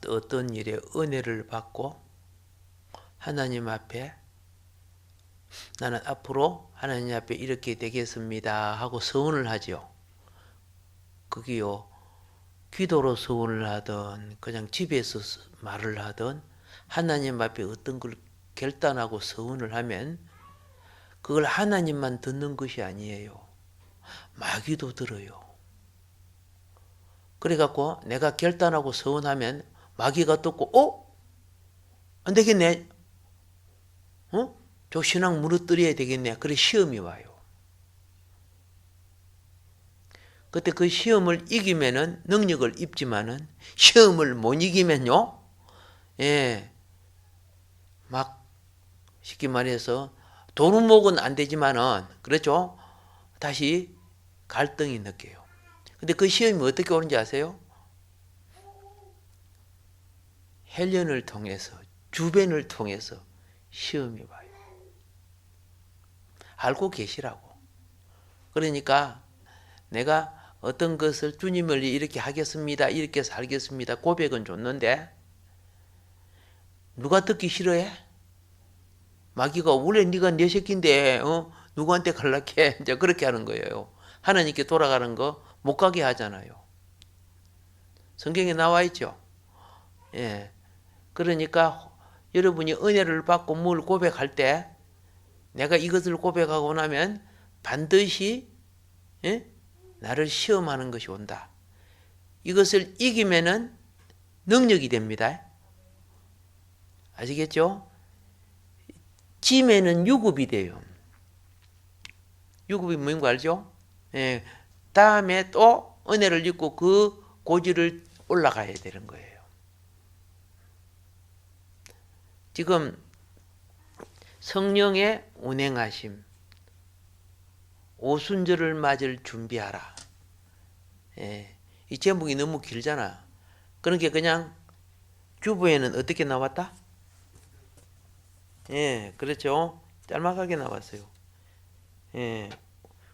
어떤 일에 은혜를 받고 하나님 앞에 나는 앞으로 하나님 앞에 이렇게 되겠습니다 하고 서원을 하죠. 그게요, 기도로 서원을 하든 그냥 집에서 말을 하든 하나님 앞에 어떤 걸 결단하고 서원을 하면 그걸 하나님만 듣는 것이 아니에요. 마귀도 들어요. 그래갖고 내가 결단하고 서원하면 마귀가 듣고 안 되겠네. 저 신앙 무너뜨려야 되겠네. 그래 시험이 와요. 그때 그 시험을 이기면은 능력을 입지만은 시험을 못 이기면요, 막 쉽게 말해서 도루묵은 안 되지만은 그렇죠. 다시 갈등이 느껴요. 근데 그 시험이 어떻게 오는지 아세요? 헬련을 통해서, 주변을 통해서 시험이 와요. 알고 계시라고. 그러니까 내가 어떤 것을 주님을 이렇게 하겠습니다, 이렇게 살겠습니다 고백은 줬는데 누가 듣기 싫어해? 마귀가 원래 네가 내 새끼인데 누구한테 갈락해? 이제 그렇게 하는 거예요. 하나님께 돌아가는 거 못 가게 하잖아요. 성경에 나와 있죠. 그러니까 여러분이 은혜를 받고 뭘 고백할 때 내가 이것을 고백하고 나면 반드시 나를 시험하는 것이 온다. 이것을 이기면은 능력이 됩니다. 아시겠죠? 지면은 유급이 돼요. 유급이 뭔지 알죠? 다음에 또 은혜를 입고 그 고지를 올라가야 되는 거예요. 지금 성령의 운행하심, 오순절을 맞을 준비하라. 이 제목이 너무 길잖아. 그러니까 그냥 주부에는 어떻게 나왔다? 그렇죠. 짤막하게 나왔어요.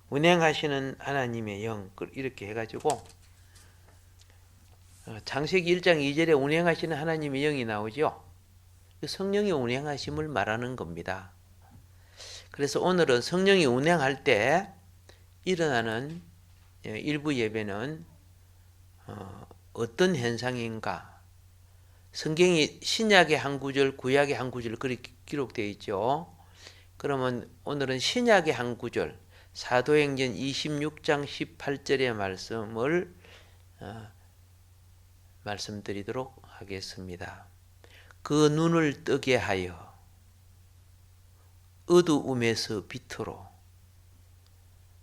운행하시는 하나님의 영, 이렇게 해가지고 창세기 1장 2절에 운행하시는 하나님의 영이 나오죠. 성령이 운행하심을 말하는 겁니다. 그래서 오늘은 성령이 운행할 때 일어나는 일부 예배는 어떤 현상인가? 성경이 신약의 한 구절, 구약의 한 구절 그렇게 기록되어 있죠. 그러면 오늘은 신약의 한 구절, 사도행전 26장 18절의 말씀을 말씀드리도록 하겠습니다. 그 눈을 뜨게 하여 어두움에서 빛으로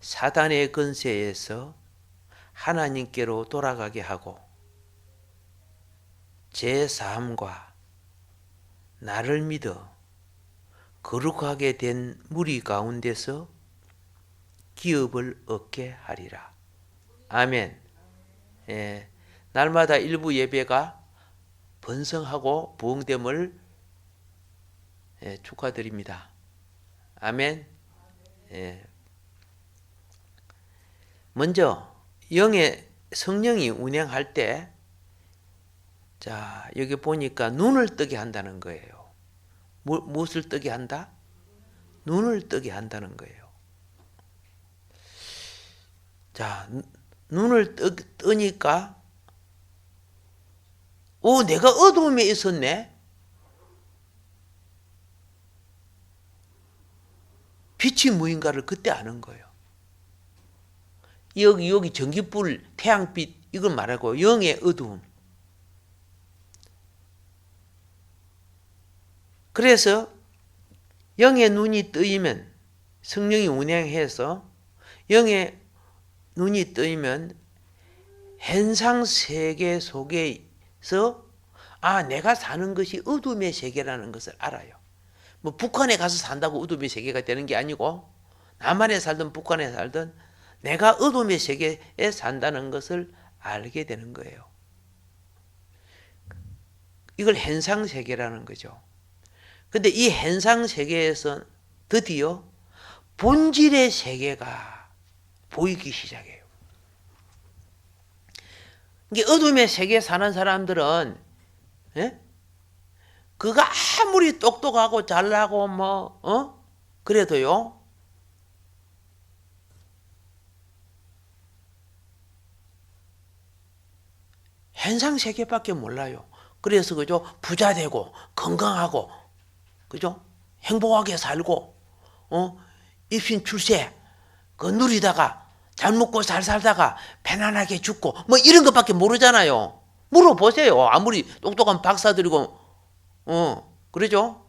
사단의 권세에서 하나님께로 돌아가게 하고 제 삶과 나를 믿어 거룩하게 된 무리 가운데서 기업을 얻게 하리라. 아멘. 날마다 일부 예배가 번성하고 부흥됨을 축하드립니다. 아멘. 먼저 영의 성령이 운행할 때, 자 여기 보니까 눈을 뜨게 한다는 거예요. 무엇을 뜨게 한다? 눈을 뜨게 한다는 거예요. 자, 눈을 뜨니까 내가 어두움에 있었네. 빛이 무인가를 그때 아는 거예요. 여기 전기불, 태양빛 이걸 말하고 영의 어두움. 그래서 영의 눈이 뜨이면 성령이 운행해서 영의 눈이 뜨이면 현상 세계 속에서 내가 사는 것이 어둠의 세계라는 것을 알아요. 뭐 북한에 가서 산다고 어둠의 세계가 되는 게 아니고 남한에 살든 북한에 살든 내가 어둠의 세계에 산다는 것을 알게 되는 거예요. 이걸 현상 세계라는 거죠. 근데 이 현상 세계에서 드디어 본질의 세계가 보이기 시작해요. 이게 어둠의 세계에 사는 사람들은 예? 그가 아무리 똑똑하고 잘나고 그래도요, 현상 세계밖에 몰라요. 그래서 그죠? 부자 되고 건강하고 그죠? 행복하게 살고 입신 출세 그 누리다가 잘 먹고 잘 살다가 편안하게 죽고 이런 것밖에 모르잖아요. 물어보세요. 아무리 똑똑한 박사들이고 그러죠?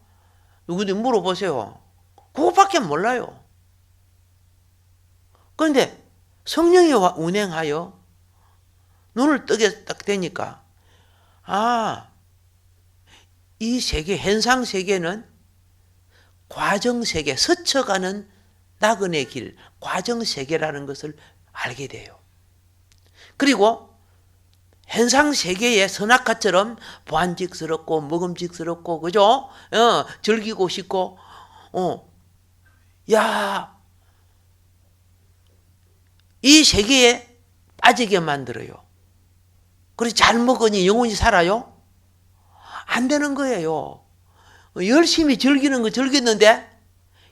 누구든지 물어보세요. 그것밖에 몰라요. 그런데 성령이 운행하여 눈을 뜨게 딱 되니까 이 세계, 현상 세계는 과정 세계, 스쳐가는 나그네 길, 과정 세계라는 것을 알게 돼요. 그리고 현상 세계의 선악과처럼 보안직스럽고 먹음직스럽고 그죠? 즐기고 싶고 이 세계에 빠지게 만들어요. 그래서 잘 먹으니 영혼이 살아요? 안 되는 거예요. 열심히 즐기는 거 즐겼는데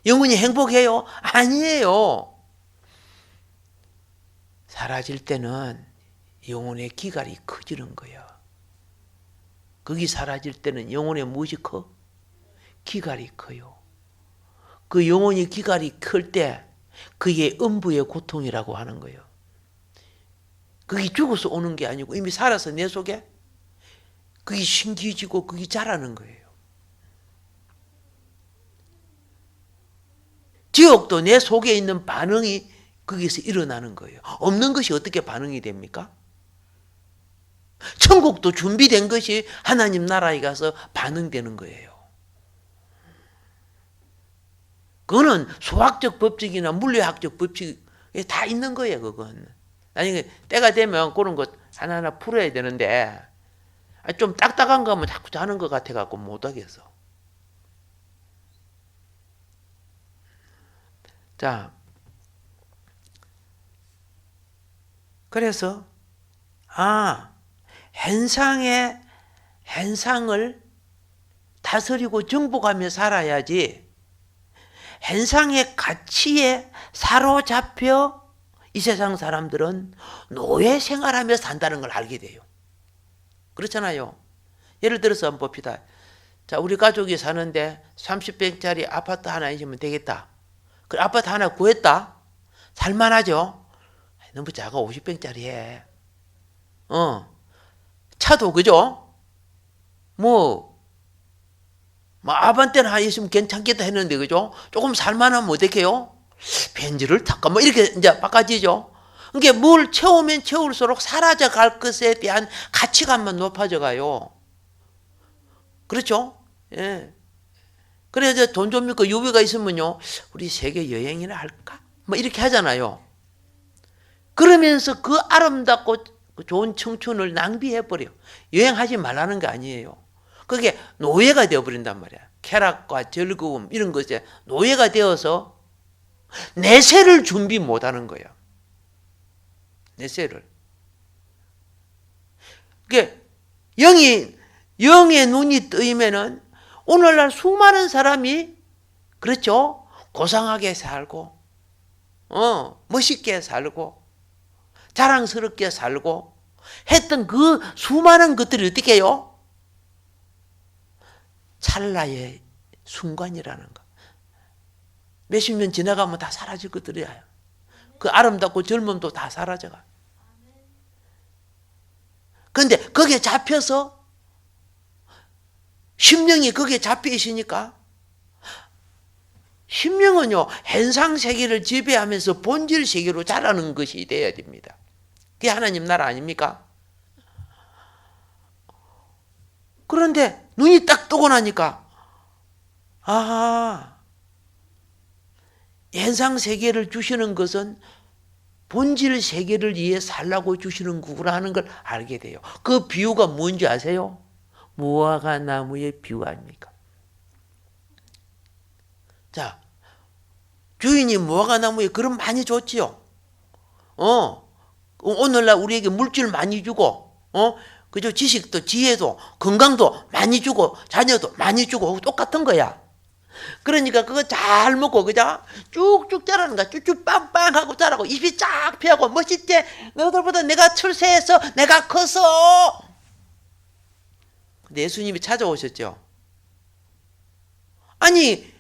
영혼이 행복해요? 아니에요. 사라질 때는 영혼의 기갈이 커지는 거예요. 거기 사라질 때는 영혼의 무엇이 커? 기갈이 커요. 그 영혼의 기갈이 클 때 그게 음부의 고통이라고 하는 거예요. 그게 죽어서 오는 게 아니고 이미 살아서 내 속에 그게 신기해지고 그게 자라는 거예요. 지옥도 내 속에 있는 반응이 거기서 일어나는 거예요. 없는 것이 어떻게 반응이 됩니까? 천국도 준비된 것이 하나님 나라에 가서 반응되는 거예요. 그거는 수학적 법칙이나 물리학적 법칙에 다 있는 거예요. 그건 나중에 때가 되면 그런 것 하나하나 풀어야 되는데 좀 딱딱한 거 하면 자꾸 자는 것 같아갖고 못하겠어. 자, 그래서 현상을 다스리고 정복하며 살아야지 현상의 가치에 사로잡혀 이 세상 사람들은 노예 생활하며 산다는 걸 알게 돼요. 그렇잖아요. 예를 들어서 한번 봅시다. 자, 우리 가족이 사는데 30평짜리 아파트 하나 있으면 되겠다. 그 아파트 하나 구했다. 살만하죠. 너무 작아. 50평짜리 해. 차도 그죠? 아반떼는 하나 있으면 괜찮겠다 했는데 그죠? 조금 살만하면 어떻게 해요? 벤츠를 탈까? 이렇게 이제 바꿔지죠. 그러니까 뭘 채우면 채울수록 사라져갈 것에 대한 가치관만 높아져 가요. 그렇죠? 예. 그래서 돈 좀 있고 유비가 있으면요, 우리 세계 여행이나 할까? 이렇게 하잖아요. 그러면서 그 아름답고 좋은 청춘을 낭비해버려. 여행하지 말라는 게 아니에요. 그게 노예가 되어버린단 말이야. 쾌락과 즐거움 이런 것에 노예가 되어서 내세를 준비 못하는 거예요. 내세를. 그게 영의 눈이 뜨이면은 오늘날 수많은 사람이 그렇죠. 고상하게 살고, 멋있게 살고, 자랑스럽게 살고 했던 그 수많은 것들이 어떻게 해요? 찰나의 순간이라는 거. 몇십 년 지나가면 다 사라질 것들이야. 그 아름답고 젊음도 다 사라져가. 그런데 거기에 잡혀서 심령이 거기에 잡혀 있으니까 심령은요 현상 세계를 지배하면서 본질 세계로 자라는 것이 돼야 됩니다. 그게 하나님 나라 아닙니까? 그런데 눈이 딱 뜨고 나니까 현상 세계를 주시는 것은 본질 세계를 위해 살라고 주시는 거구나 하는 걸 알게 돼요. 그 비유가 뭔지 아세요? 무화과 나무의 비유 아닙니까? 자, 주인이 무화과 나무에 그럼 많이 줬지요. 오늘날 우리에게 물질 많이 주고, 그죠? 지식도 지혜도 건강도 많이 주고 자녀도 많이 주고 똑같은 거야. 그러니까 그거 잘 먹고 그죠? 쭉쭉 자라는 거야. 쭉쭉 빵빵하고 자라고 입이 쫙 피하고 멋있지? 너희들보다 내가 출세해서 내가 커서. 근데 예수님이 찾아오셨죠. 아니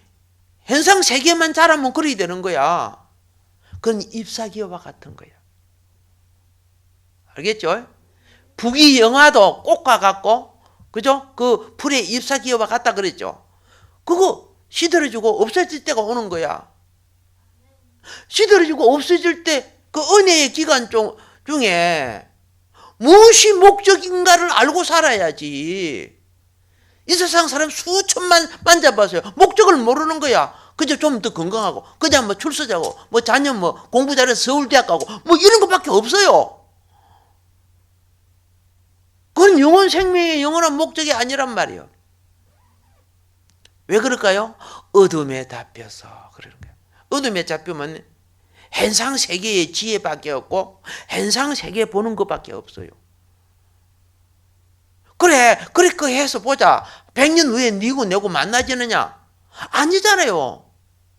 현상 세계만 자라면 그래야 되는 거야. 그건 잎사귀와 같은 거야. 알겠죠? 부귀영화도 꽃과 같고 그죠? 그 풀의 잎사귀와 같다 그랬죠. 그거 시들어지고 없어질 때가 오는 거야. 시들어지고 없어질 때 그 은혜의 기간 중에 무엇이 목적인가를 알고 살아야지. 이 세상 사람 수천만 만져봐서요. 목적을 모르는 거야. 그저 좀 더 건강하고 그냥 뭐 출세자고 뭐 자녀 뭐 공부 잘해서 서울대학 가고 뭐 이런 것밖에 없어요. 그건 영원 생명의 영원한 목적이 아니란 말이에요. 왜 그럴까요? 어둠에 잡혀서 그러는 거예요. 어둠에 잡히면 현상 세계의 지혜밖에 없고 현상 세계 보는 것밖에 없어요. 그래 그렇게 해서 보자. 100년 후에 니고 내고 만나지느냐? 아니잖아요.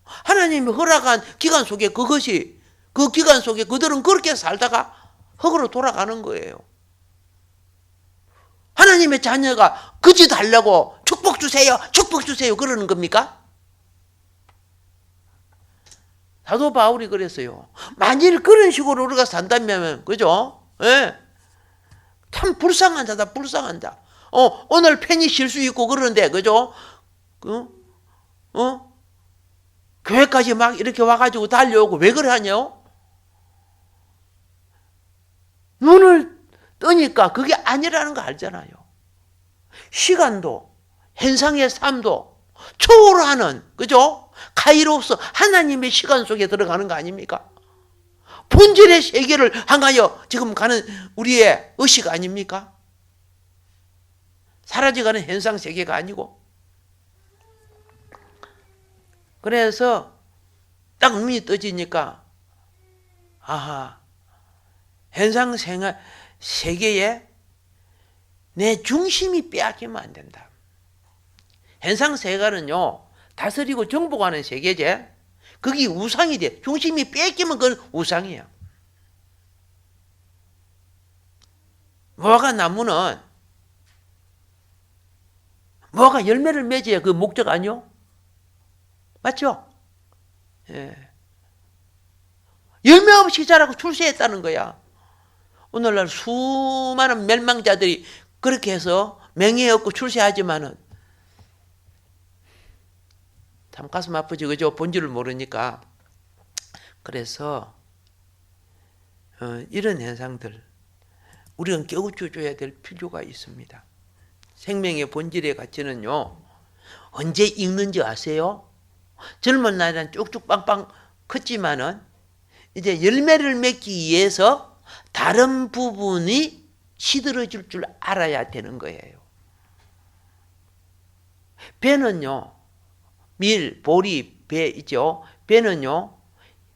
하나님이 허락한 기간 속에 그것이 그 기간 속에 그들은 그렇게 살다가 흙으로 돌아가는 거예요. 하나님의 자녀가 그 짓 하려고 축복 주세요 그러는 겁니까? 사도 바울이 그랬어요. 만일 그런 식으로 우리가 산다면 그죠? 예. 참 불쌍한 자다 불쌍한 자. 오늘 펜이 쉴 수 있고 그러는데 그죠? 교회까지 막 이렇게 와가지고 달려오고 왜 그래 하냐? 눈을 뜨니까 그게 아니라는 거 알잖아요. 시간도 현상의 삶도 초월하는 그죠? 카이로스 하나님의 시간 속에 들어가는 거 아닙니까? 본질의 세계를 향하여 지금 가는 우리의 의식 아닙니까? 사라져가는 현상 세계가 아니고. 그래서 딱 눈이 떠지니까 아하, 현상 세계에 내 중심이 빼앗기면 안 된다. 현상 세계는요 다스리고 정복하는 세계제. 그게 우상이 돼. 중심이 뺏기면 그건 우상이에요. 무화과 나무는 무화과 열매를 맺어야 그 목적 아니요? 맞죠? 예. 열매 없이 자라고 출세했다는 거야. 오늘날 수많은 멸망자들이 그렇게 해서 명예 얻고 출세하지만은 참 가슴 아프지 그죠? 본질을 모르니까. 그래서 이런 현상들 우리는 깨우쳐줘야 될 필요가 있습니다. 생명의 본질의 가치는요 언제 익는지 아세요? 젊은 나이는 쭉쭉 빵빵 컸지만은 이제 열매를 맺기 위해서 다른 부분이 시들어질 줄 알아야 되는 거예요. 배는요 밀, 보리, 배 있죠. 배는요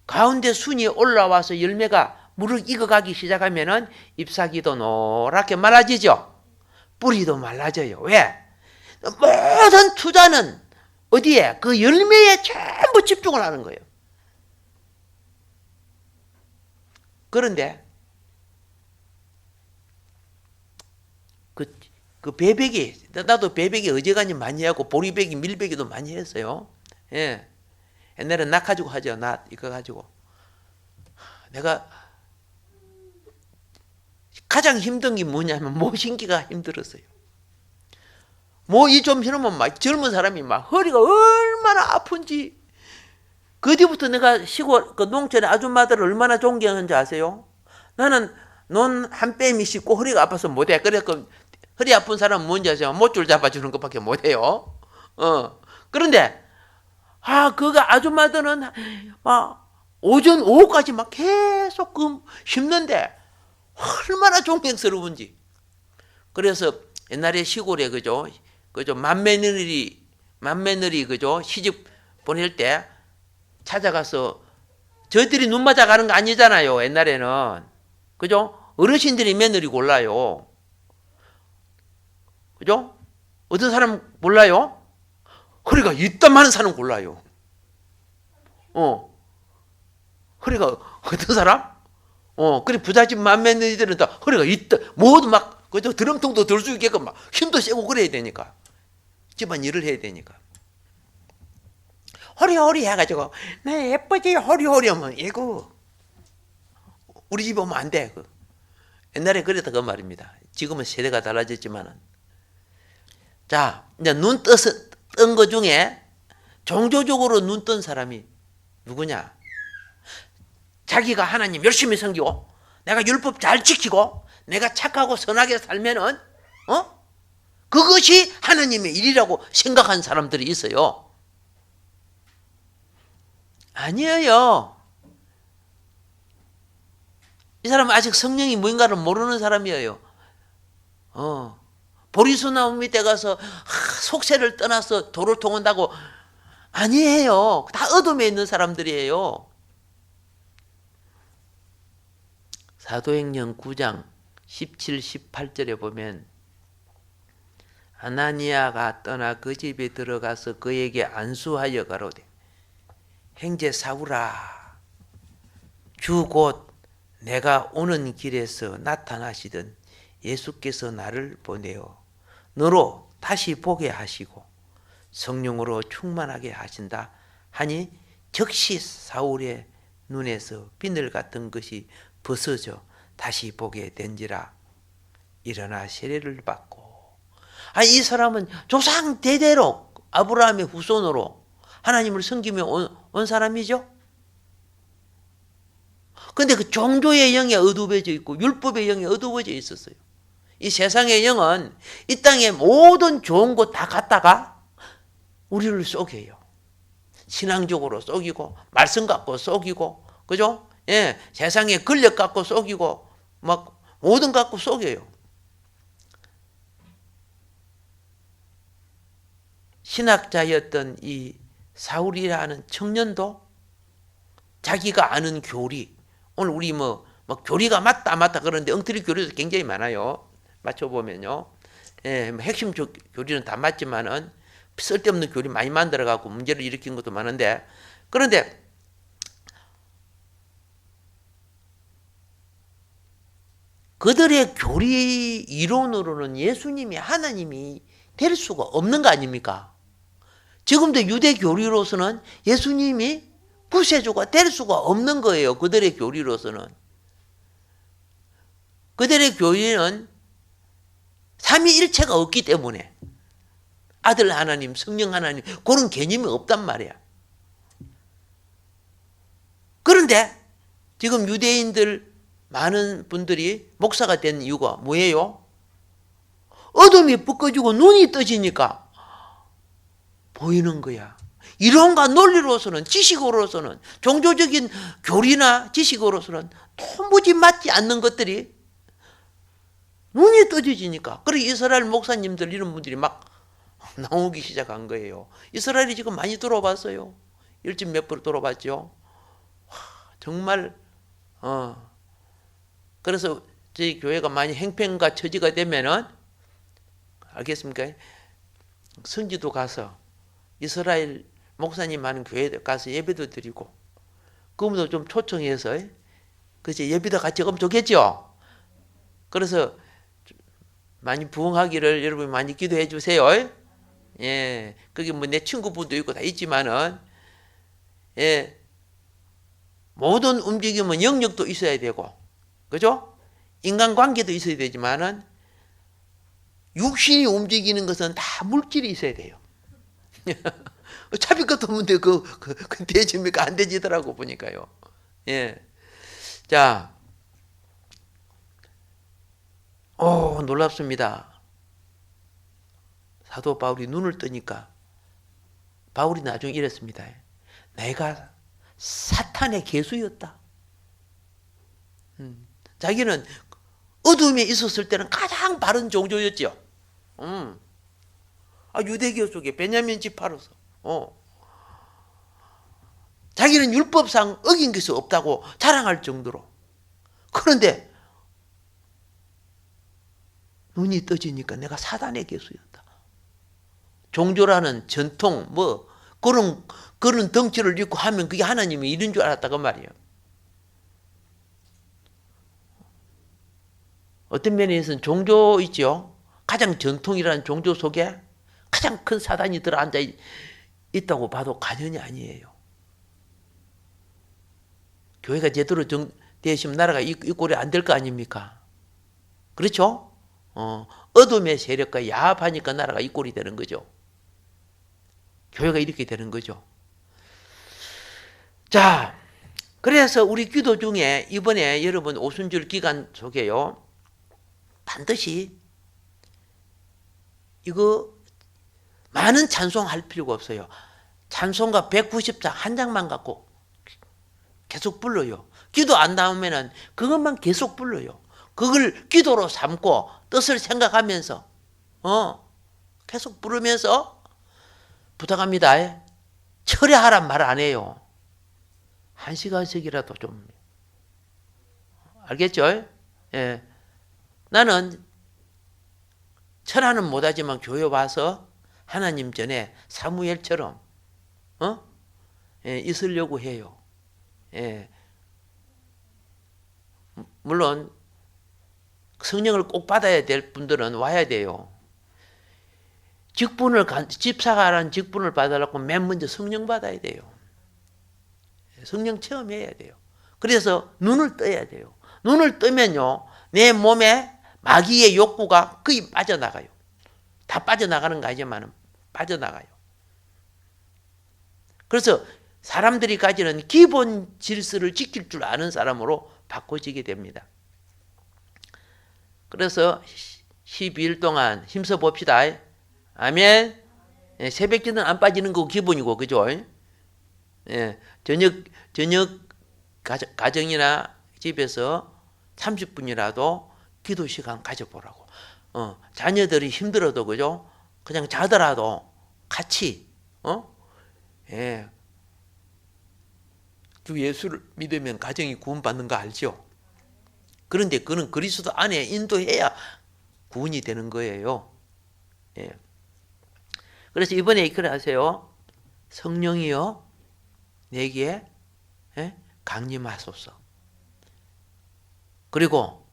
가운데 순이 올라와서 열매가 물을 익어가기 시작하면은 잎사귀도 노랗게 말라지죠. 뿌리도 말라져요. 왜? 모든 투자는 어디에? 그 열매에 전부 집중을 하는 거예요. 그런데 그 배배기, 나도 배배기 어지간히 많이 하고 보리배기, 밀배기도 많이 했어요. 예. 옛날에 낫 가지고 하죠. 낫 이거 가지고. 내가 가장 힘든 게 뭐냐면 모 신기가 힘들었어요. 이 좀 신으면 막 젊은 사람이 막 허리가 얼마나 아픈지. 그 뒤부터 내가 시골 그 농촌의 아줌마들을 얼마나 존경하는지 아세요? 나는 논 한 뺨이 씹고 허리가 아파서 못해. 그래서 허리 아픈 사람은 뭔지 아세요? 못줄 잡아주는 것밖에 못해요. 그런데 그 아줌마들은 오전 오후까지 막 계속 심는데 얼마나 존경스러운지. 그래서 옛날에 시골에 그죠 맏며느리 그죠 시집 보낼 때 찾아가서 저희들이 눈 맞아 가는 거 아니잖아요. 옛날에는 그죠 어르신들이 며느리 골라요. 그죠? 어떤 사람 몰라요? 허리가 이딴 많은 사람 골라요. 허리가 어떤 사람? 그래 부잣집 맏며느리들은 다 허리가 있다. 모두 막 그죠? 드럼통도 들 수 있게끔 막 힘도 세고 그래야 되니까. 집안 일을 해야 되니까. 허리 해가지고 나 예쁘지 허리 하면 이거 우리 집 오면 안 돼. 옛날에 그랬다 그 말입니다. 지금은 세대가 달라졌지만은. 자, 이제 뜬 거 중에 종교적으로 눈 뜬 사람이 누구냐? 자기가 하나님 열심히 섬기고 내가 율법 잘 지키고 내가 착하고 선하게 살면은 그것이 하나님의 일이라고 생각한 사람들이 있어요. 아니에요. 이 사람은 아직 성령이 뭔가를 모르는 사람이에요. 보리수나무 밑에 가서 속세를 떠나서 도를 통한다고 아니에요. 다 어둠에 있는 사람들이에요. 사도행전 9장 17, 18절에 보면 아나니아가 떠나 그 집에 들어가서 그에게 안수하여 가로되 형제 사울아 주 곧 내가 오는 길에서 나타나시던 예수께서 나를 보내어 너로 다시 보게 하시고 성령으로 충만하게 하신다 하니 즉시 사울의 눈에서 비늘 같은 것이 벗어져 다시 보게 된지라. 일어나 세례를 받고. 이 사람은 조상 대대로 아브라함의 후손으로 하나님을 섬기며 온 사람이죠. 근데 그 종교의 영에 어두워져 있고 율법의 영에 어두워져 있었어요. 이 세상의 영은 이 땅의 모든 좋은 곳 다 갔다가 우리를 속여요. 신앙적으로 속이고 말씀 갖고 속이고 그죠? 예, 세상의 권력 갖고 속이고 막 모든 갖고 속여요. 신학자였던 이 사울이라는 청년도 자기가 아는 교리, 오늘 우리 뭐 교리가 맞다 그러는데 엉터리 교리도 굉장히 많아요. 맞춰보면요. 예, 핵심 교리는 다 맞지만은 쓸데없는 교리 많이 만들어갖고 문제를 일으킨 것도 많은데, 그런데 그들의 교리 이론으로는 예수님이 하나님이 될 수가 없는 거 아닙니까? 지금도 유대 교리로서는 예수님이 구세주가 될 수가 없는 거예요. 그들의 교리로서는. 그들의 교리는 삼위일체가 없기 때문에 아들 하나님, 성령 하나님 그런 개념이 없단 말이야. 그런데 지금 유대인들 많은 분들이 목사가 된 이유가 뭐예요? 어둠이 벗겨지고 눈이 떠지니까 보이는 거야. 이론과 논리로서는, 지식으로서는, 종교적인 교리나 지식으로서는 도무지 맞지 않는 것들이 눈이 떠지니까. 그래 이스라엘 목사님들 이런 분들이 막 나오기 시작한 거예요. 이스라엘이 지금 많이 돌아봤어요. 일집 몇 프로 돌아봤죠. 정말 그래서 저희 교회가 많이 행편과 처지가 되면은 알겠습니까? 성지도 가서 이스라엘 목사님 많은 교회에 가서 예배도 드리고 그분도 좀 초청해서 그치 예배도 같이 가면 좋겠죠. 그래서 많이 부흥하기를 여러분 많이 기도해 주세요. 예, 거기 뭐 내 친구분도 있고 다 있지만은 예, 모든 움직임은 영역도 있어야 되고, 그죠? 인간관계도 있어야 되지만은 육신이 움직이는 것은 다 물질이 있어야 돼요. 어차피 것도 없는데 그 되집니까? 안 되지더라고 보니까요. 예, 자, 놀랍습니다. 사도 바울이 눈을 뜨니까 바울이 나중에 이랬습니다. 내가 사탄의 개수였다. 자기는 어둠에 있었을 때는 가장 바른 종교였죠. 유대교 속에 베냐민 지파로서 자기는 율법상 어긴 것이 없다고 자랑할 정도로. 그런데 눈이 떠지니까 내가 사단의 개수였다. 종교라는 전통 뭐 그런 덩치를 입고 하면 그게 하나님이 이런 줄 알았다 그 말이에요. 어떤 면에서는 종교 있죠. 가장 전통이라는 종교 속에 가장 큰 사단이 들어앉아 있다고 봐도 과언이 아니에요. 교회가 제대로 되시면 나라가 이 꼴이 안 될 거 아닙니까? 그렇죠? 어둠의 세력과 야합하니까 나라가 이 꼴이 되는 거죠. 교회가 이렇게 되는 거죠. 자, 그래서 우리 기도 중에 이번에 여러분 오순절 기간 속에요. 반드시 이거 많은 찬송할 필요가 없어요. 찬송가 190장 한 장만 갖고 계속 불러요. 기도 안 나오면은 그것만 계속 불러요. 그걸 기도로 삼고 뜻을 생각하면서 계속 부르면서 부탁합니다. 철회하란 말 안 해요. 1시간씩이라도 좀 알겠죠? 예. 나는 철하는 못하지만 교회 와서 하나님 전에 사무엘처럼 있으려고 해요. 예. 물론 성령을 꼭 받아야 될 분들은 와야 돼요. 집사가라는 직분을 받으려고 맨 먼저 성령 받아야 돼요. 성령 체험해야 돼요. 그래서 눈을 떠야 돼요. 눈을 뜨면요, 내 몸에 마귀의 욕구가 거의 빠져나가요. 다 빠져나가는 거 아니지만 빠져나가요. 그래서 사람들이 가지는 기본 질서를 지킬 줄 아는 사람으로 바꿔지게 됩니다. 그래서 12일 동안 힘써 봅시다. 아멘. 새벽기는 안 빠지는 거 기본이고, 그죠? 저녁 가정이나 집에서 30분이라도 기도 시간 가져보라고. 자녀들이 힘들어도, 그죠? 그냥 자더라도 같이, 주 예수를 믿으면 가정이 구원받는 거 알죠? 그런데 그는 그리스도 안에 인도해야 구원이 되는 거예요. 예. 그래서 이번에 이렇게 하세요. 성령이여 내게 강림하소서. 그리고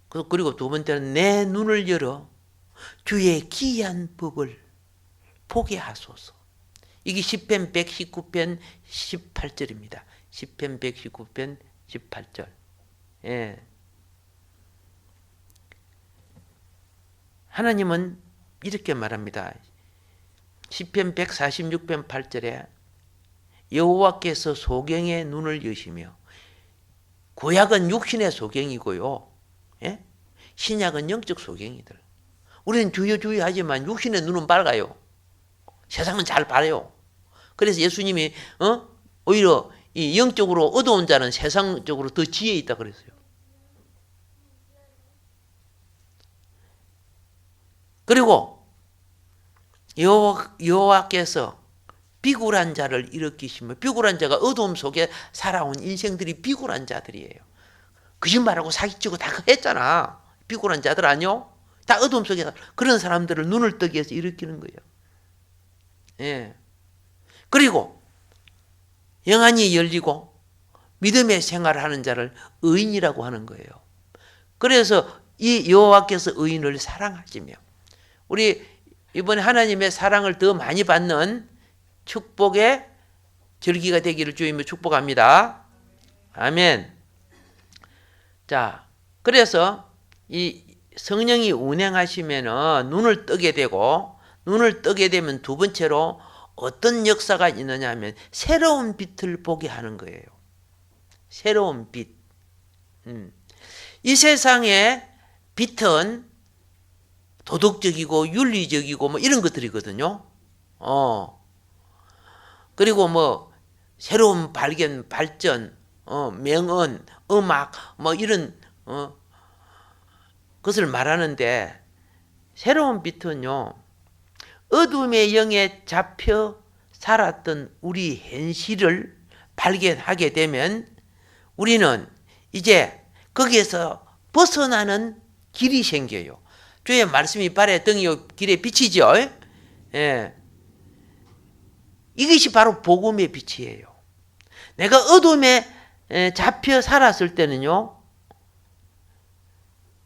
두 번째는 내 눈을 열어 주의 기이한 법을 보게 하소서. 이게 시편 119편 18절입니다. 시편 119편 18절. 예. 하나님은 이렇게 말합니다. 시편 146편 8절에 여호와께서 소경의 눈을 여시며, 구약은 육신의 소경이고요. 예? 신약은 영적 소경이들. 우리는 주여 하지만 육신의 눈은 밝아요. 세상은 잘 봐요. 그래서 예수님이 오히려 이 영적으로 어두운 자는 세상적으로 더 지혜 있다 그랬어요. 그리고 여호와께서 비굴한 자를 일으키시며, 비굴한 자가 어두움 속에 살아온 인생들이 비굴한 자들이에요. 거짓말하고 사기치고 다 했잖아. 비굴한 자들 아니요? 다 어두움 속에 그런 사람들을 눈을 뜨게 해서 일으키는 거예요. 예. 그리고 영안이 열리고 믿음의 생활을 하는 자를 의인이라고 하는 거예요. 그래서 이 여호와께서 의인을 사랑하시며, 우리 이번에 하나님의 사랑을 더 많이 받는 축복의 절기가 되기를 주님을 축복합니다. 아멘. 자, 그래서 이 성령이 운행하시면은 눈을 뜨게 되고, 눈을 뜨게 되면 두 번째로 어떤 역사가 있느냐 하면 새로운 빛을 보게 하는 거예요. 새로운 빛. 이 세상의 빛은 도덕적이고 윤리적이고 뭐 이런 것들이거든요. 그리고 뭐 새로운 발견, 발전, 명언, 음악 뭐 이런 것을 말하는데, 새로운 빛은요, 어둠의 영에 잡혀 살았던 우리 현실을 발견하게 되면 우리는 이제 거기에서 벗어나는 길이 생겨요. 주의 말씀이 발에 등이요 길에 빛이죠. 예. 이것이 바로 복음의 빛이에요. 내가 어둠에 잡혀 살았을 때는요,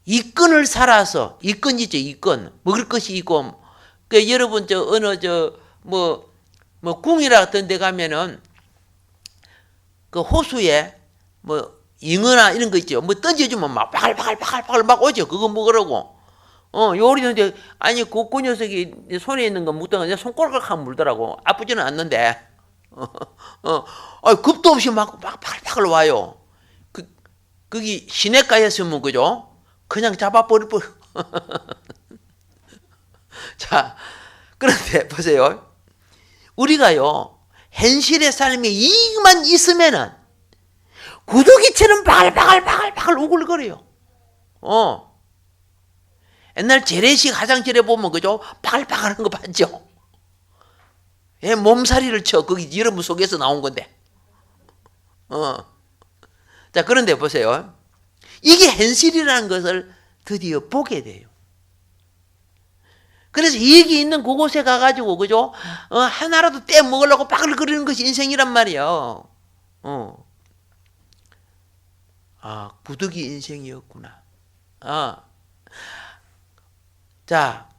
이권을 살아서, 이권이죠, 이권. 먹을 것이 있고, 그 여러분 어느 궁이라 같은 데 가면은 그 호수에 잉어나 이런 거 있죠. 던져주면 막 바글바글 막 오죠. 그거 먹으라고. 요리는데, 아니, 그 녀석이 손에 있는 거 묻다가 내 손가락 하면 물더라고. 아프지는 않는데. 겁도 없이 막 바글바글 와요. 거기 시냇가였으면 그죠? 그냥 잡아버릴 뻔. 자, 그런데 보세요. 우리가요, 현실의 삶에 이만 있으면은 구더기처럼 바글바글 우글거려요. 옛날 재래식 화장실에 보면 그죠? 바글바글한 거 봤죠? 예, 몸살이를 쳐. 거기 여러분 속에서 나온 건데. 자, 그런데 보세요. 이게 현실이라는 것을 드디어 보게 돼요. 그래서 이익이 있는 그곳에 가가지고, 그죠? 하나라도 떼 먹으려고 바글거리는 것이 인생이란 말이에요. 구더기 인생이었구나. 자,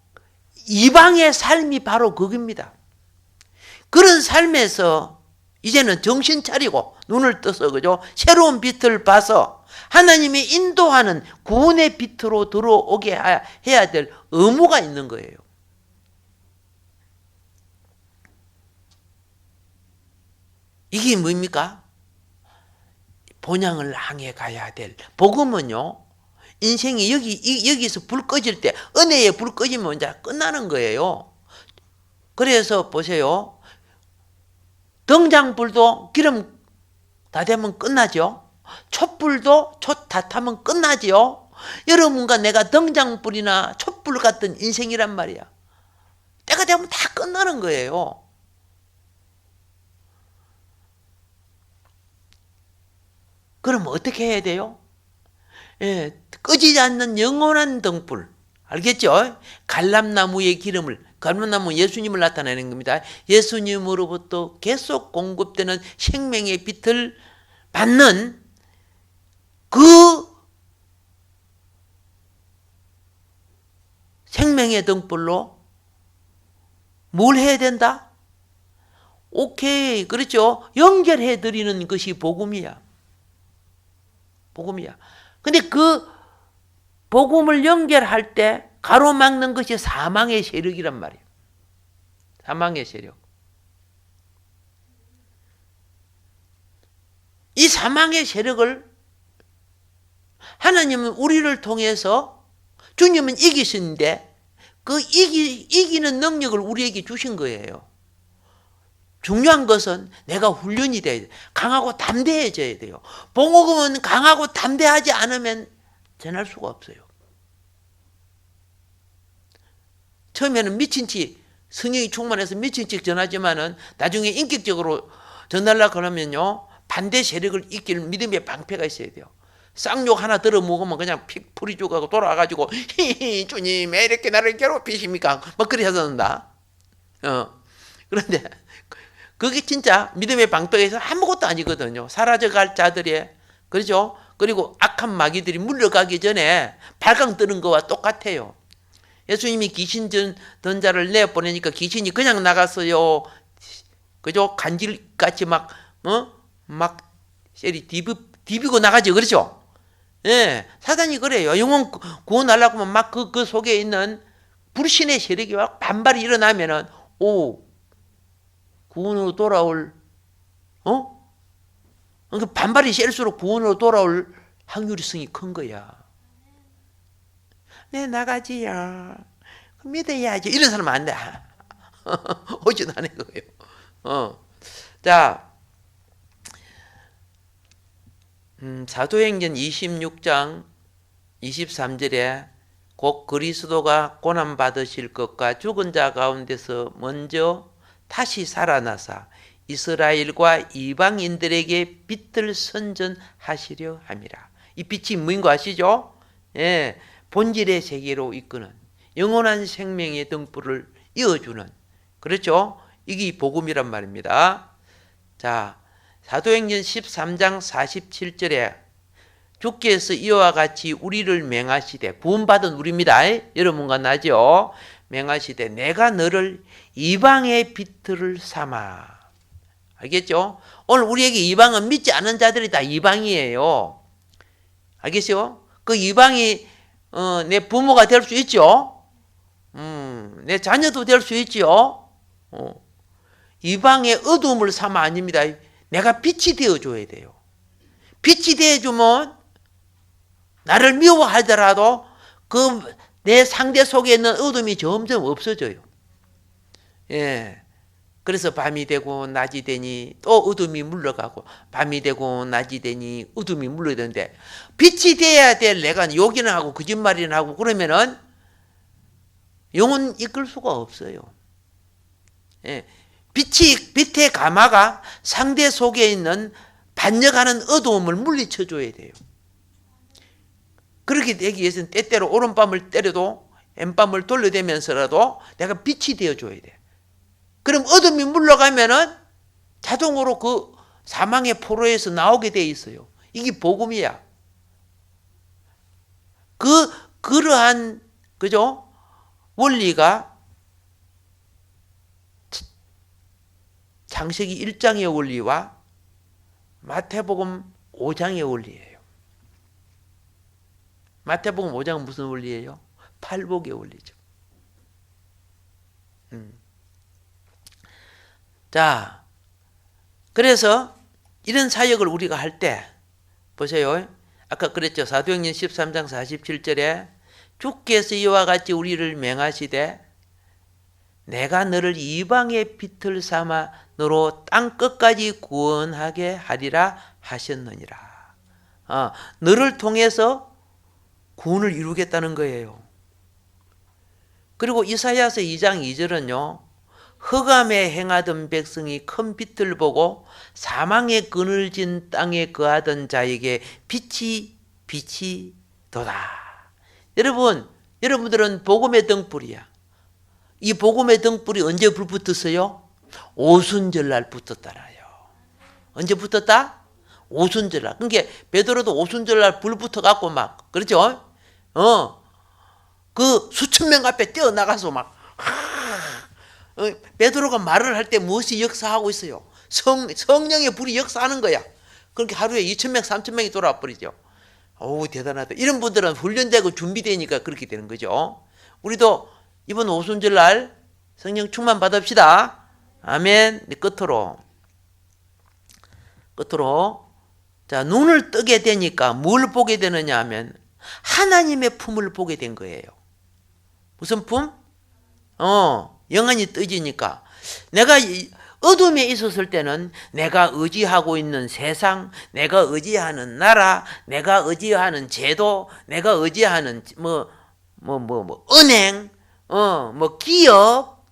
이방의 삶이 바로 그겁니다. 그런 삶에서 이제는 정신 차리고 눈을 떠서, 그죠? 새로운 빛을 봐서 하나님이 인도하는 구원의 빛으로 들어오게 해야 될 의무가 있는 거예요. 이게 뭡니까? 본향을 향해 가야 될 복음은요, 인생이 여기서 불 꺼질 때, 은혜에 불 꺼지면 이제 끝나는 거예요. 그래서 보세요. 등장불도 기름 다 되면 끝나죠. 촛불도 촛 다 타면 끝나죠. 여러분과 내가 등장불이나 촛불 같은 인생이란 말이야. 때가 되면 다 끝나는 거예요. 그럼 어떻게 해야 돼요? 예, 꺼지지 않는 영원한 등불. 알겠죠? 갈람나무의 기름을, 갈람나무 예수님을 나타내는 겁니다. 예수님으로부터 계속 공급되는 생명의 빛을 받는 그 생명의 등불로 뭘 해야 된다? 오케이, 그렇죠? 연결해 드리는 것이 복음이야. 복음이야. 근데 그 복음을 연결할 때 가로막는 것이 사망의 세력이란 말이에요. 사망의 세력. 이 사망의 세력을 하나님은 우리를 통해서 주님은 이기시는데 그 이기는 능력을 우리에게 주신 거예요. 중요한 것은 내가 훈련이 돼야 돼요. 강하고 담대해져야 돼요. 복음은 강하고 담대하지 않으면 전할 수가 없어요. 처음에는 미친 치, 성령이 충만해서 미친 척 전하지만은 나중에 인격적으로 전하려고 그러면요, 반대 세력을 이길 믿음의 방패가 있어야 돼요. 쌍욕 하나 들어 먹으면 그냥 픽 풀이 죽어가고 돌아가지고 주님 왜 이렇게 나를 괴롭히십니까? 막 그리 하던다. 그런데 그게 진짜 믿음의 방패에서 아무것도 아니거든요. 사라져갈 자들의, 그렇죠? 그리고 악한 마귀들이 물러가기 전에 발광 뜨는 거와 똑같아요. 예수님이 귀신 든 자를 내보내니까 귀신이 그냥 나갔어요. 그죠? 간질같이 막 셀이 디비고 나가죠. 그렇죠? 예, 사단이 그래요. 영혼 구원하려고 하면 막 그 속에 있는 불신의 세력이 막 반발이 일어나면은, 구원으로 돌아올, 그 반발이 셀수록 구원으로 돌아올 확률성이 큰 거야. 네, 나가지요. 믿어야지. 이런 사람은 안 돼. 오지도 않은 거예요. 자, 사도행전 26장 23절에 곧 그리스도가 고난받으실 것과 죽은 자 가운데서 먼저 다시 살아나사 이스라엘과 이방인들에게 빛을 선전하시려 함이라. 이 빛이 뭐인 거 아시죠? 예, 본질의 세계로 이끄는 영원한 생명의 등불을 이어주는, 그렇죠? 이게 복음이란 말입니다. 자, 사도행전 13장 47절에 주께서 이와 같이 우리를 맹하시되, 구원받은 우리입니다. 여러분과 나죠? 맹하시되 내가 너를 이방의 빛을 삼아. 알겠죠? 오늘 우리에게 이방은 믿지 않은 자들이 다 이방이에요. 알겠죠? 그 이방이 내 부모가 될 수 있죠? 내 자녀도 될 수 있죠? 이방의 어두움을 삼아 아닙니다. 내가 빛이 되어줘야 돼요. 빛이 되어주면 나를 미워하더라도 그 내 상대 속에 있는 어둠이 점점 없어져요. 예. 그래서 밤이 되고 낮이 되니 또 어둠이 물러가고, 밤이 되고 낮이 되니 어둠이 물러드는데, 빛이 돼야 될 내가 욕이나 하고 거짓말이나 하고 그러면은 영혼 이끌 수가 없어요. 예. 빛의 가마가 상대 속에 있는 반역하는 어두움을 물리쳐줘야 돼요. 그렇게 되기 위해서는 때때로 오른밤을 때려도 왼밤을 돌려대면서라도 내가 빛이 되어줘야 돼. 그럼 어둠이 물러가면은 자동으로 그 사망의 포로에서 나오게 돼 있어요. 이게 복음이야. 그러한, 그죠? 원리가 창세기 1장의 원리와 마태복음 5장의 원리예요. 마태복음 5장은 무슨 원리예요? 팔복의 원리죠. 자, 그래서 이런 사역을 우리가 할 때 보세요. 아까 그랬죠. 사도행전 13장 47절에 주께서 이와 같이 우리를 맹하시되 내가 너를 이방의 빛을 삼아 너로 땅 끝까지 구원하게 하리라 하셨느니라. 너를 통해서 구원을 이루겠다는 거예요. 그리고 이사야서 2장 2절은요. 흑암에 행하던 백성이 큰 빛을 보고 사망의 그늘진 땅에 거하던 자에게 빛이 도다. 여러분들은 복음의 등불이야. 이 복음의 등불이 언제 불 붙었어요? 오순절날 붙었다라요. 언제 붙었다? 오순절날. 그러니까 베드로도 오순절날 불 붙어갖고 막, 그렇죠? 그 수천 명 앞에 뛰어나가서 막, 베드로가 말을 할 때 무엇이 역사하고 있어요? 성령의 불이 역사하는 거야. 그렇게 하루에 2,000명, 3,000명이 돌아와 버리죠. 오, 대단하다. 이런 분들은 훈련되고 준비되니까 그렇게 되는 거죠. 우리도 이번 오순절날 성령 충만 받읍시다. 아멘. 끝으로. 자, 눈을 뜨게 되니까 뭘 보게 되느냐 하면 하나님의 품을 보게 된 거예요. 무슨 품? 영안이 뜨지니까. 내가 어둠에 있었을 때는 내가 의지하고 있는 세상, 내가 의지하는 나라, 내가 의지하는 제도, 내가 의지하는 은행, 기업,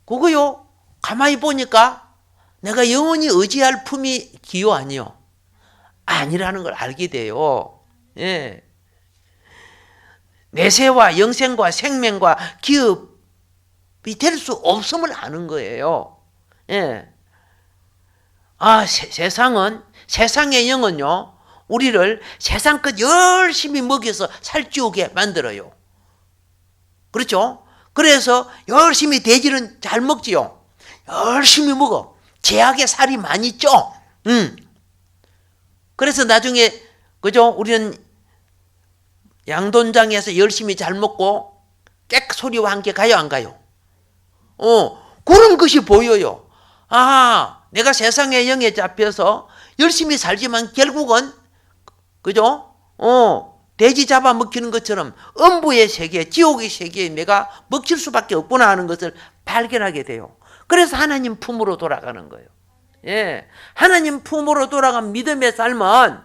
그거요. 가만히 보니까 내가 영원히 의지할 품이 기요 아니요? 아니라는 걸 알게 돼요. 예. 내세와 영생과 생명과 기업이 될 수 없음을 아는 거예요. 예. 세상의 영은요, 우리를 세상 것 열심히 먹여서 살찌우게 만들어요. 그렇죠? 그래서 열심히 돼지는 잘 먹지요. 열심히 먹어. 제약에 살이 많이 쪄. 그래서 나중에, 그죠? 우리는 양돈장에서 열심히 잘 먹고 깨 소리와 함께 가요, 안 가요? 그런 것이 보여요. 내가 세상의 영에 잡혀서 열심히 살지만 결국은, 그죠? 돼지 잡아 먹히는 것처럼 음부의 세계, 지옥의 세계에 내가 먹힐 수밖에 없구나 하는 것을 발견하게 돼요. 그래서 하나님 품으로 돌아가는 거예요. 예. 하나님 품으로 돌아간 믿음의 삶은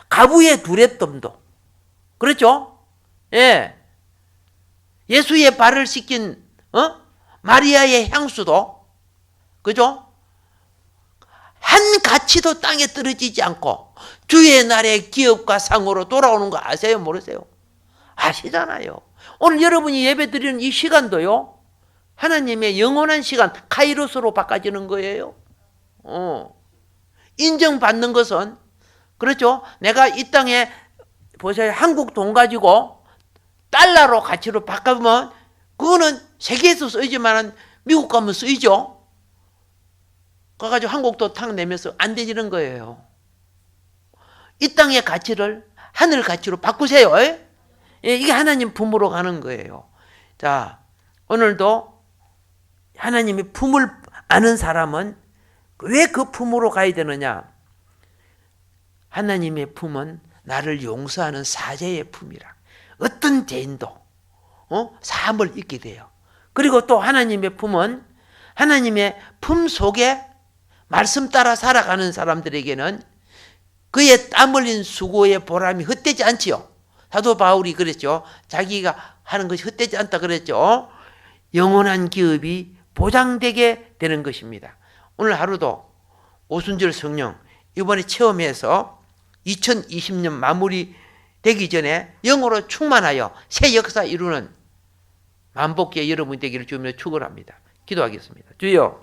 가부의 두랩돔도, 그렇죠? 예. 예수의 발을 씻긴, 마리아의 향수도, 그죠? 한 가치도 땅에 떨어지지 않고 주의 날에 기업과 상으로 돌아오는 거 아세요? 모르세요? 아시잖아요. 오늘 여러분이 예배 드리는 이 시간도요, 하나님의 영원한 시간, 카이로스로 바꿔지는 거예요. 인정받는 것은, 그렇죠? 내가 이 땅에, 보세요. 한국 돈 가지고 달러로 가치로 바꾸면, 그거는 세계에서 쓰이지만 미국 가면 쓰이죠? 그래가지고 한국도 탁 내면서 안 되지는 거예요. 이 땅의 가치를 하늘 가치로 바꾸세요. 이게 하나님 품으로 가는 거예요. 자, 오늘도 하나님의 품을 아는 사람은 왜 그 품으로 가야 되느냐? 하나님의 품은 나를 용서하는 사제의 품이라. 어떤 죄인도 사함을 잊게 돼요. 그리고 또 하나님의 품은, 하나님의 품 속에 말씀 따라 살아가는 사람들에게는 그의 땀 흘린 수고의 보람이 헛되지 않지요. 사도 바울이 그랬죠. 자기가 하는 것이 헛되지 않다 그랬죠. 영원한 기업이 보장되게 되는 것입니다. 오늘 하루도 오순절 성령 이번에 체험해서 2020년 마무리 되기 전에 영으로 충만하여 새 역사 이루는 만복기의 여러분이 되기를 주며 축원합니다. 기도하겠습니다. 주여,